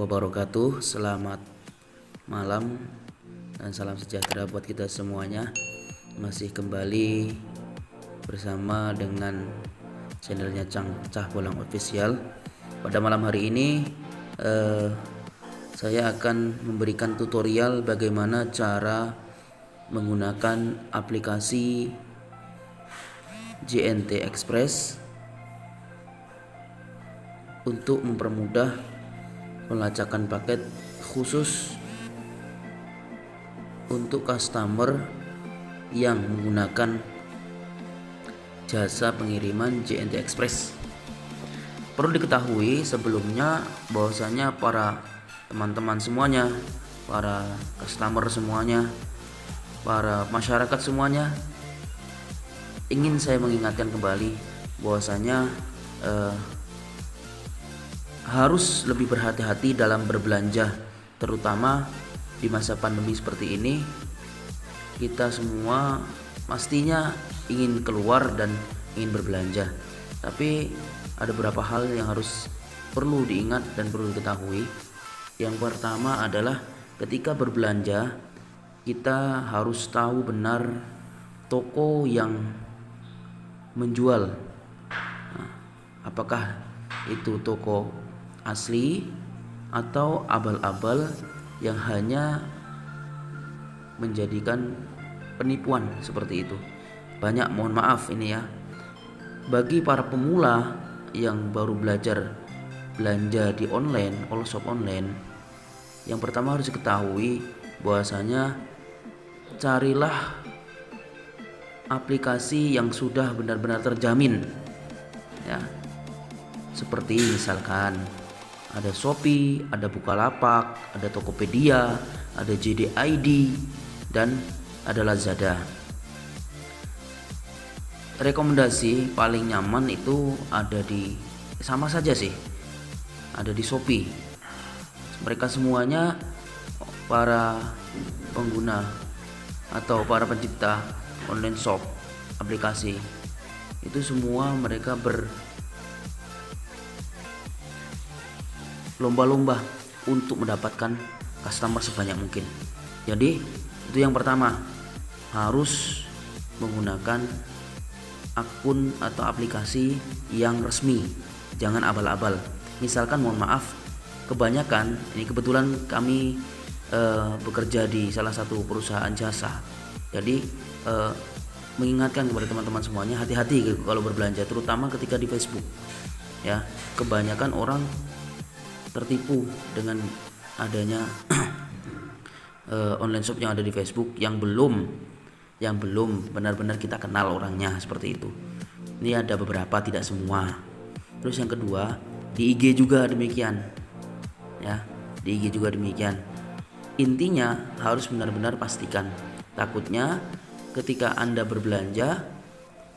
wabarakatuh. Selamat malam dan salam sejahtera buat kita semuanya. Masih kembali bersama dengan channelnya Cah Bolang Official. Pada malam hari ini saya akan memberikan tutorial bagaimana cara menggunakan aplikasi JNT Express untuk mempermudah pelacakan paket khusus untuk customer yang menggunakan jasa pengiriman JNT Express. Perlu diketahui sebelumnya bahwasanya para teman-teman semuanya, para customer semuanya, para masyarakat semuanya, ingin saya mengingatkan kembali bahwasanya harus lebih berhati-hati dalam berbelanja, terutama di masa pandemi seperti ini. Kita semua pastinya ingin keluar dan ingin berbelanja, tapi ada beberapa hal yang harus perlu diingat dan perlu diketahui. Yang pertama adalah ketika berbelanja, kita harus tahu benar toko yang menjual, apakah itu toko asli atau abal-abal yang hanya menjadikan penipuan seperti itu. Banyak, mohon maaf ini ya, bagi para pemula yang baru belajar belanja di online, all shop online, yang pertama harus diketahui bahwasanya carilah aplikasi yang sudah benar-benar terjamin ya. Seperti misalkan ada Shopee, ada Bukalapak, ada Tokopedia, ada JD.ID, dan ada Lazada. Rekomendasi paling nyaman itu ada di, sama saja sih, ada di Shopee. Mereka semuanya para pengguna atau para pencipta online shop aplikasi itu semua mereka lomba-lomba untuk mendapatkan customer sebanyak mungkin. Jadi itu yang pertama, harus menggunakan akun atau aplikasi yang resmi, jangan abal-abal. Misalkan, mohon maaf, kebanyakan ini kebetulan kami bekerja di salah satu perusahaan jasa, jadi mengingatkan kepada teman-teman semuanya, hati-hati kalau berbelanja, terutama ketika di Facebook ya. Kebanyakan orang tertipu dengan adanya online shop yang ada di Facebook yang belum benar-benar kita kenal orangnya, seperti itu. Ini ada beberapa, tidak semua. Terus yang kedua, di IG juga demikian ya, di IG juga demikian. Intinya harus benar-benar pastikan, takutnya ketika Anda berbelanja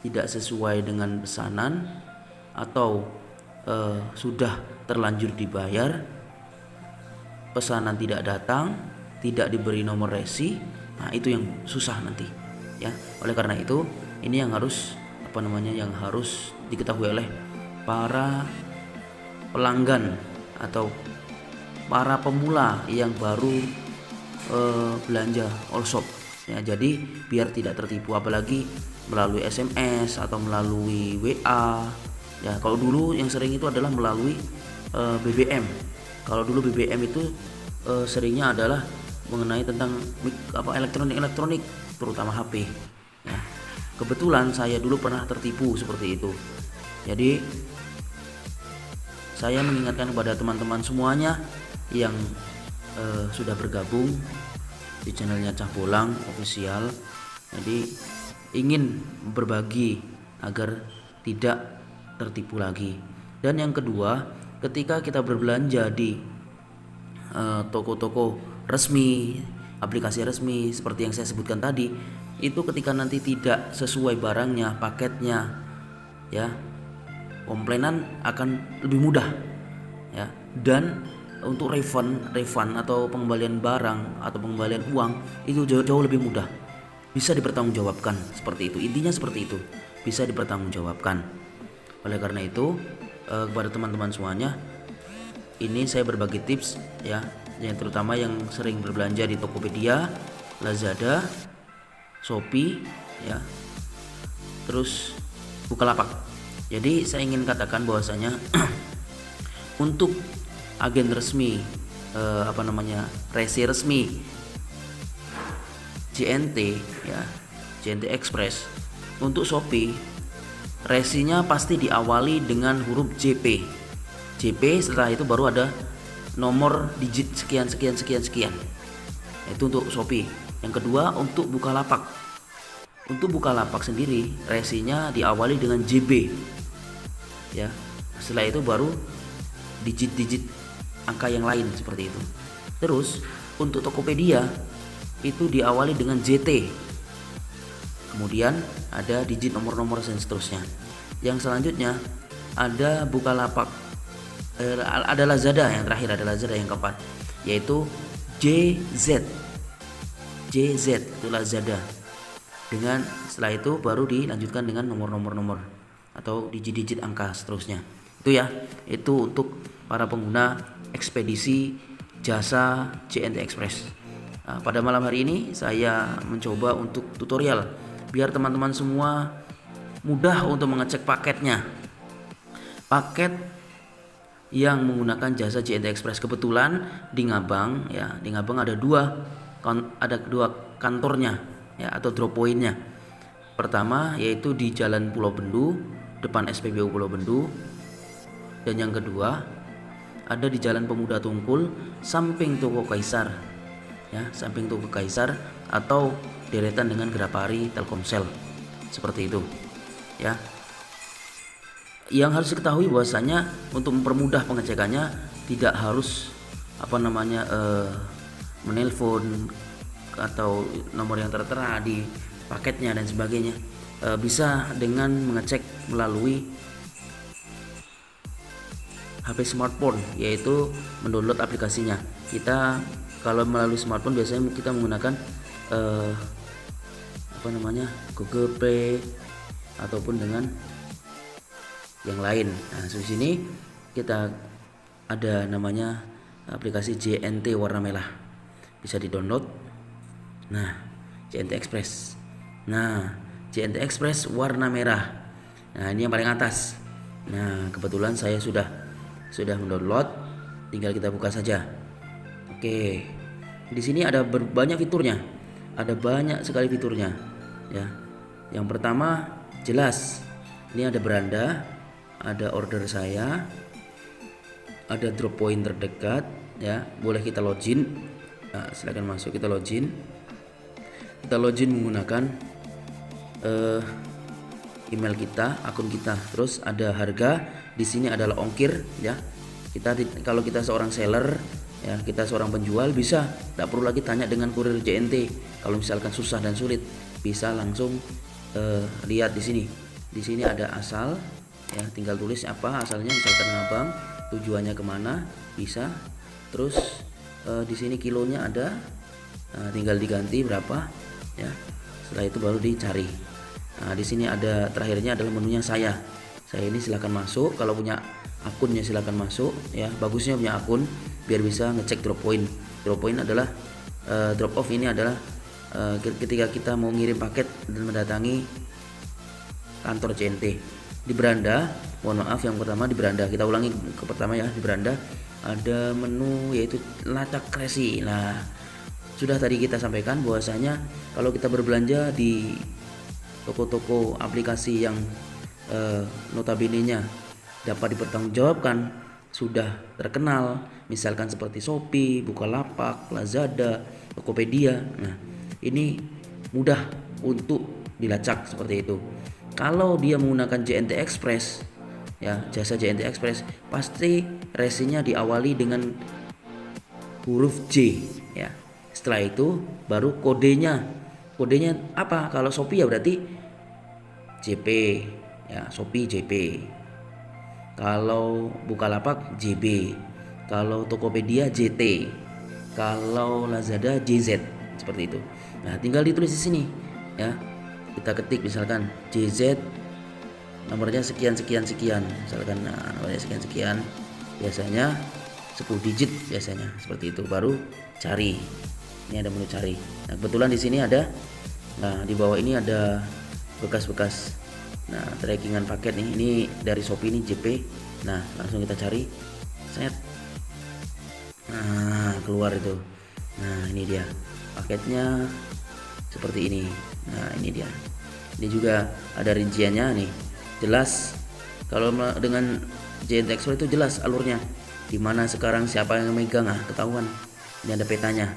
tidak sesuai dengan pesanan atau sudah terlanjur dibayar, pesanan tidak datang, tidak diberi nomor resi, nah itu yang susah nanti ya. Oleh karena itu, ini yang harus yang harus diketahui oleh para pelanggan atau para pemula yang baru belanja all shop ya. Jadi biar tidak tertipu, apalagi melalui SMS atau melalui WA ya. Kalau dulu yang sering itu adalah melalui BBM. Kalau dulu BBM itu seringnya adalah mengenai tentang elektronik, terutama HP ya. Kebetulan saya dulu pernah tertipu seperti itu. Jadi saya mengingatkan kepada teman-teman semuanya yang sudah bergabung di channelnya Cah Bolang Official, jadi ingin berbagi agar tidak tertipu lagi. Dan yang kedua, ketika kita berbelanja di toko-toko resmi, aplikasi resmi seperti yang saya sebutkan tadi, itu ketika nanti tidak sesuai barangnya, paketnya ya, komplainan akan lebih mudah ya. Dan untuk refund atau pengembalian barang atau pengembalian uang itu jauh lebih mudah, bisa dipertanggungjawabkan, seperti itu. Intinya seperti itu, bisa dipertanggungjawabkan. Oleh karena itu kepada teman-teman semuanya, ini saya berbagi tips ya, yang terutama yang sering berbelanja di Tokopedia, Lazada, Shopee ya, terus Bukalapak. Jadi saya ingin katakan bahwasanya untuk agen resmi resi resmi JNT ya, JNT Express, untuk Shopee resinya pasti diawali dengan huruf JP. Setelah itu baru ada nomor digit sekian. Itu untuk Shopee. Yang kedua untuk Bukalapak. Untuk Bukalapak sendiri resinya diawali dengan JB. Ya. Setelah itu baru digit angka yang lain seperti itu. Terus untuk Tokopedia itu diawali dengan JT. Kemudian ada digit nomor-nomor dan seterusnya. Yang selanjutnya ada Bukalapak. Ada Lazada yang terakhir, ada Lazada yang keempat, yaitu JZ itu Lazada. Dengan setelah itu baru dilanjutkan dengan nomor atau digit angka seterusnya. Itu ya, itu untuk para pengguna ekspedisi jasa JNT Express. Nah, pada malam hari ini saya mencoba untuk tutorial biar teman-teman semua mudah untuk mengecek paketnya. Paket yang menggunakan jasa JNT Express, kebetulan di Ngabang ya, di Ngabang ada dua kantornya ya, atau drop pointnya. Pertama yaitu di Jalan Pulau Bendu, depan SPBU Pulau Bendu, dan yang kedua ada di Jalan Pemuda Tungkul, samping Toko Kaisar ya, samping Toko Kaisar atau deretan dengan Grapari Telkomsel, seperti itu ya. Yang harus diketahui bahwasanya untuk mempermudah pengecekannya tidak harus menelpon atau nomor yang tertera di paketnya dan sebagainya. Bisa dengan mengecek melalui HP smartphone, yaitu mendownload aplikasinya. Kita kalau melalui smartphone biasanya kita menggunakan Google Play ataupun dengan yang lain. Nah, di sini kita ada namanya aplikasi JNT warna merah, bisa di-download. Nah, JNT Express. Nah, JNT Express warna merah. Nah, ini yang paling atas. Nah, kebetulan saya sudah mendownload, tinggal kita buka saja. Oke. Di sini ada banyak fiturnya. Ada banyak sekali fiturnya, ya. Yang pertama jelas, ini ada beranda, ada order saya, ada drop point terdekat ya, boleh kita login. Nah, silakan masuk, kita login menggunakan email kita, akun kita. Terus ada harga, di sini adalah ongkir ya. Kalau kita seorang seller ya, kita seorang penjual, bisa tidak perlu lagi tanya dengan kurir JNT. Kalau misalkan susah dan sulit, bisa langsung lihat di sini. Di sini ada asal ya, tinggal tulis apa asalnya, misalkan Ngabang, tujuannya kemana, bisa. Terus di sini kilonya ada, tinggal diganti berapa ya. Setelah itu baru dicari. Nah, di sini ada terakhirnya adalah menunya saya ini, silakan masuk. Kalau punya akunnya silakan masuk ya, bagusnya punya akun biar bisa ngecek drop point. Drop point adalah drop off, ini adalah ketika kita mau ngirim paket dan mendatangi kantor JNT. Di beranda, mohon maaf, yang pertama di beranda, kita ulangi ke pertama ya. Di beranda ada menu yaitu lacak resi. Nah, sudah tadi kita sampaikan bahwasanya kalau kita berbelanja di toko-toko aplikasi yang notabene-nya dapat dipertanggungjawabkan, sudah terkenal, misalkan seperti Shopee, Bukalapak, Lazada, Tokopedia. Nah, ini mudah untuk dilacak seperti itu. Kalau dia menggunakan JNT Express ya, jasa JNT Express, pasti resinya diawali dengan huruf J ya. Setelah itu baru kodenya apa? Kalau Shopee ya berarti JP ya, Shopee JP. Kalau Bukalapak JB, kalau Tokopedia JT, kalau Lazada JZ, seperti itu. Nah, tinggal ditulis di sini ya. Kita ketik misalkan JZ, nomornya sekian, misalkan nomornya sekian. Biasanya 10 digit biasanya seperti itu, baru cari. Ini ada menu cari. Nah, kebetulan di sini ada, nah di bawah ini ada bekas-bekas, nah trackingan paket nih, ini dari Shopee ini JP. Nah langsung kita cari, set, nah keluar itu. Nah ini dia paketnya seperti ini. Nah ini dia, ini juga ada rinciannya nih, jelas. Kalau dengan JNT Express itu jelas alurnya, dimana sekarang siapa yang megang, ketahuan. Ini ada petanya.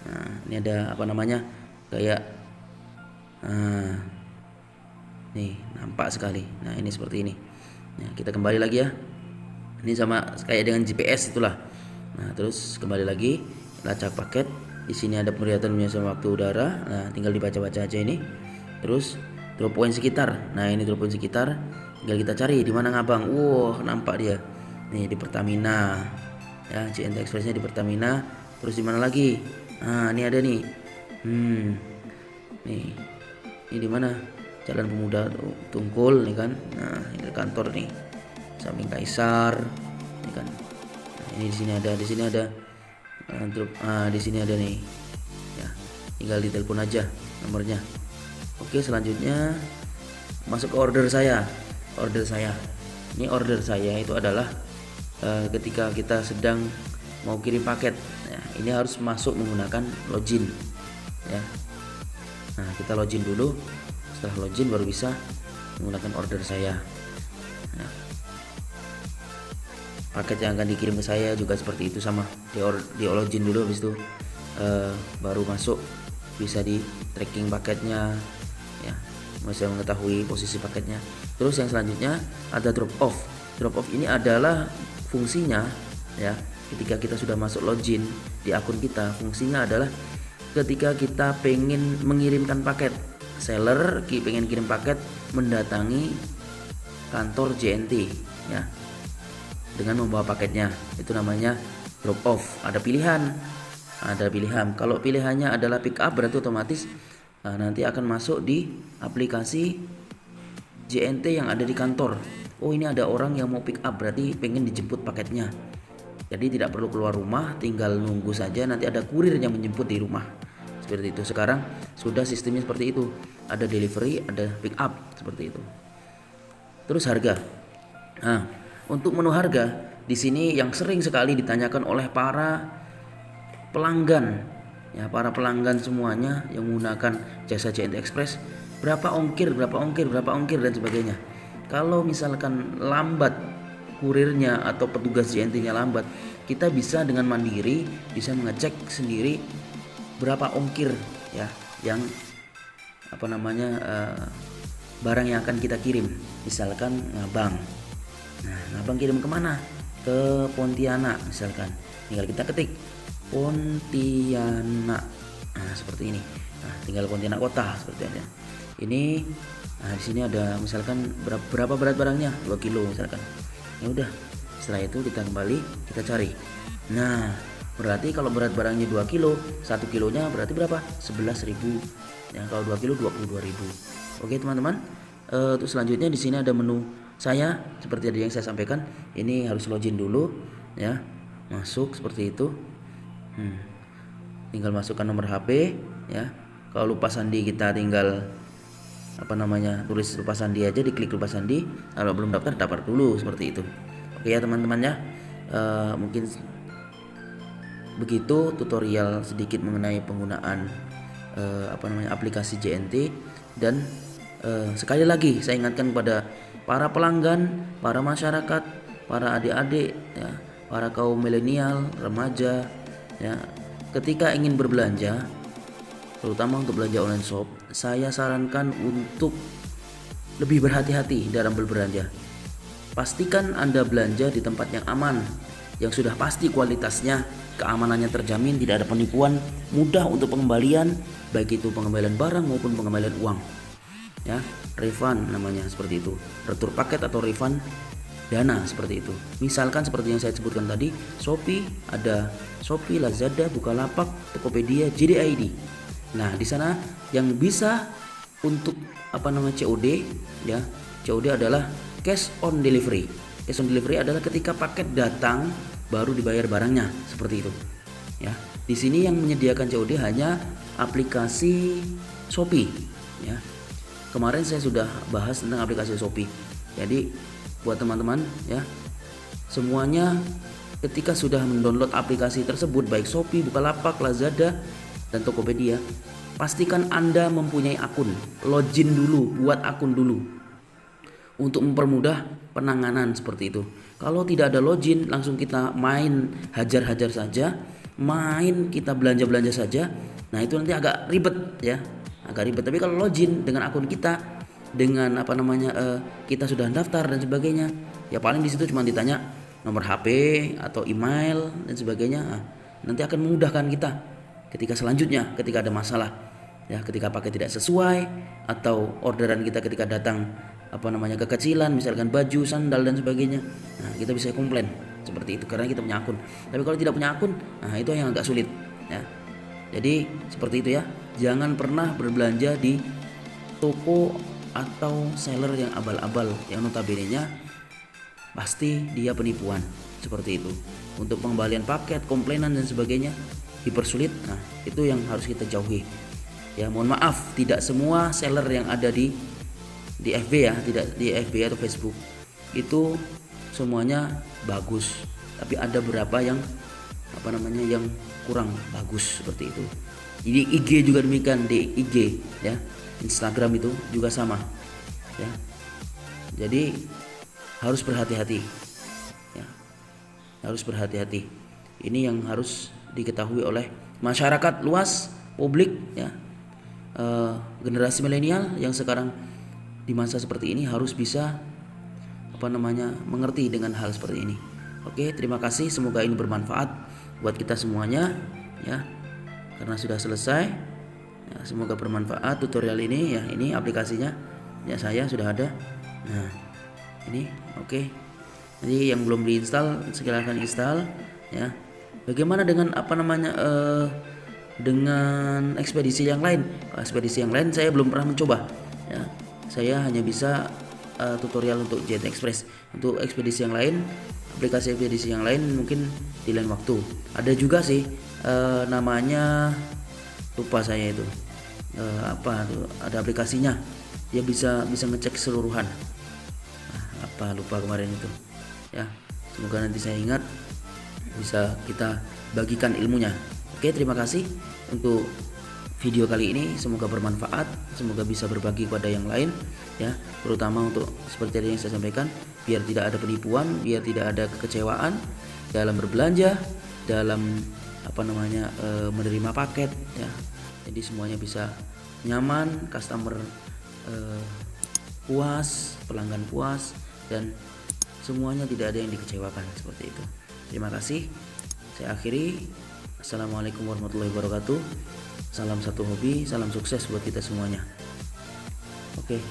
Nah ini ada apa namanya, kayak nih nampak sekali. Nah ini seperti ini. Nah kita kembali lagi ya, ini sama kayak dengan GPS itulah. Nah terus kembali lagi, lacak paket. Di sini ada penglihatan sama waktu udara. Nah tinggal dibaca-baca aja ini. Terus drop point sekitar. Nah ini drop point sekitar, tinggal kita cari di mana ngabang. Wow nampak dia nih di Pertamina ya, JNT Expressnya di Pertamina. Terus di mana lagi? Nah ini ada nih, nih ini di mana, Jalan Pemuda Tungkul nih kan. Nah ini kantor nih, samping Kaisar ini kan. Nah, ini di sini ada di sini ada nih ya, tinggal ditelepon aja nomornya. Oke, selanjutnya masuk ke order saya. Ini order saya itu adalah ketika kita sedang mau kirim paket ya, ini harus masuk menggunakan login ya. Nah kita login dulu, setelah login baru bisa menggunakan order saya. Nah, paket yang akan dikirim ke saya juga seperti itu, sama di login dulu, habis itu baru masuk, bisa di tracking paketnya ya, bisa mengetahui posisi paketnya. Terus yang selanjutnya ada drop off. Drop off ini adalah fungsinya ya, ketika kita sudah masuk login di akun kita, fungsinya adalah ketika kita pengen mengirimkan paket, seller pengen kirim paket mendatangi kantor JNT ya, dengan membawa paketnya, itu namanya drop off. Ada pilihan. Kalau pilihannya adalah pick up, berarti otomatis nanti akan masuk di aplikasi JNT yang ada di kantor. Oh ini ada orang yang mau pick up, berarti pengen dijemput paketnya. Jadi tidak perlu keluar rumah, tinggal nunggu saja, nanti ada kurir yang menjemput di rumah. Seperti itu. Sekarang sudah sistemnya seperti itu. Ada delivery, ada pick up, seperti itu. Terus harga. Nah, untuk menu harga di sini yang sering sekali ditanyakan oleh para pelanggan ya, para pelanggan semuanya yang menggunakan jasa JNT Express, berapa ongkir dan sebagainya. Kalau misalkan lambat kurirnya atau petugas JNT-nya lambat, kita bisa dengan mandiri bisa mengecek sendiri berapa ongkir ya yang apa namanya barang yang akan kita kirim. Misalkan ngabang, nah ngabang kirim kemana? Ke Pontianak misalkan, tinggal kita ketik Pontianak, nah seperti ini. Nah tinggal Pontianak kota seperti ini. Ini nah di sini ada misalkan berapa berat barangnya, 2 kilo misalkan. Ya udah, setelah itu kita kembali kita cari. Nah berarti kalau berat barangnya 2 kilo, 1 kilonya berarti berapa? 11.000 ya, kalau 2 kilo 22.000. Oke teman-teman, terus selanjutnya di sini ada menu saya, seperti tadi yang saya sampaikan. Ini harus login dulu ya, masuk seperti itu. Tinggal masukkan nomor HP ya. Kalau lupa sandi kita tinggal apa namanya, tulis lupa sandi aja, diklik lupa sandi. Kalau belum daftar dulu, seperti itu. Oke ya teman-teman ya, mungkin begitu tutorial sedikit mengenai penggunaan aplikasi JNT. Dan sekali lagi saya ingatkan kepada para pelanggan, para masyarakat, para adik-adik ya, para kaum milenial, remaja ya, ketika ingin berbelanja, terutama untuk belanja online shop, saya sarankan untuk lebih berhati-hati dalam berbelanja. Pastikan Anda belanja di tempat yang aman, yang sudah pasti kualitasnya, keamanannya terjamin, tidak ada penipuan, mudah untuk pengembalian, baik itu pengembalian barang maupun pengembalian uang. Ya, refund namanya seperti itu. Retur paket atau refund dana seperti itu. Misalkan seperti yang saya sebutkan tadi, Shopee, ada Shopee, Lazada, Bukalapak, Tokopedia, JD.id. Nah, di sana yang bisa untuk COD ya. COD adalah cash on delivery. Cash on delivery adalah ketika paket datang baru dibayar barangnya, seperti itu. Ya, di sini yang menyediakan COD hanya aplikasi Shopee. Ya, kemarin saya sudah bahas tentang aplikasi Shopee. Jadi buat teman-teman ya, semuanya ketika sudah mendownload aplikasi tersebut, baik Shopee, Bukalapak, Lazada, dan Tokopedia, pastikan Anda mempunyai akun. Login dulu, buat akun dulu untuk mempermudah penanganan seperti itu. Kalau tidak ada login, langsung kita main hajar-hajar saja, main kita belanja-belanja saja. Nah, itu nanti agak ribet ya, agak ribet. Tapi kalau login dengan akun kita, dengan kita sudah daftar dan sebagainya, ya paling di situ cuma ditanya nomor HP atau email dan sebagainya. Nah, nanti akan memudahkan kita ketika selanjutnya ketika ada masalah ya, ketika pakai tidak sesuai atau orderan kita ketika datang kekecilan, misalkan baju, sandal dan sebagainya. Nah, kita bisa komplain seperti itu karena kita punya akun. Tapi kalau tidak punya akun, nah itu yang agak sulit ya. Jadi seperti itu ya. Jangan pernah berbelanja di toko atau seller yang abal-abal, yang notabene-nya pasti dia penipuan seperti itu. Untuk pengembalian paket, komplainan dan sebagainya dipersulit. Nah, itu yang harus kita jauhi. Ya, mohon maaf, tidak semua seller yang ada di FB ya, tidak di FB atau Facebook itu semuanya bagus, tapi ada beberapa yang yang kurang bagus seperti itu. Jadi IG juga demikian, di IG ya, Instagram itu juga sama ya. Jadi harus berhati-hati ya, harus berhati-hati. Ini yang harus diketahui oleh masyarakat luas, publik ya. Generasi milenial yang sekarang di masa seperti ini harus bisa mengerti dengan hal seperti ini. Oke, terima kasih, semoga ini bermanfaat buat kita semuanya ya. Karena sudah selesai ya, semoga bermanfaat tutorial ini ya. Ini aplikasinya ya, saya sudah ada. Nah, ini oke. Jadi yang belum diinstal silakan install ya. Bagaimana dengan dengan ekspedisi yang lain? Ekspedisi yang lain saya belum pernah mencoba ya. Saya hanya bisa tutorial untuk Jet Express. Untuk ekspedisi yang lain, aplikasi ekspedisi yang lain mungkin di lain waktu. Ada juga sih namanya, lupa saya itu ada aplikasinya, dia bisa ngecek keseluruhan. Lupa kemarin itu ya. Semoga nanti saya ingat, bisa kita bagikan ilmunya. Oke, terima kasih untuk video kali ini, semoga bermanfaat, semoga bisa berbagi kepada yang lain ya, terutama untuk seperti yang saya sampaikan, biar tidak ada penipuan, biar tidak ada kekecewaan dalam berbelanja, dalam menerima paket ya. Jadi semuanya bisa nyaman, customer puas, pelanggan puas, dan semuanya tidak ada yang dikecewakan seperti itu. Terima kasih, saya akhiri. Assalamualaikum warahmatullahi wabarakatuh. Salam satu hobi, salam sukses buat kita semuanya. Oke.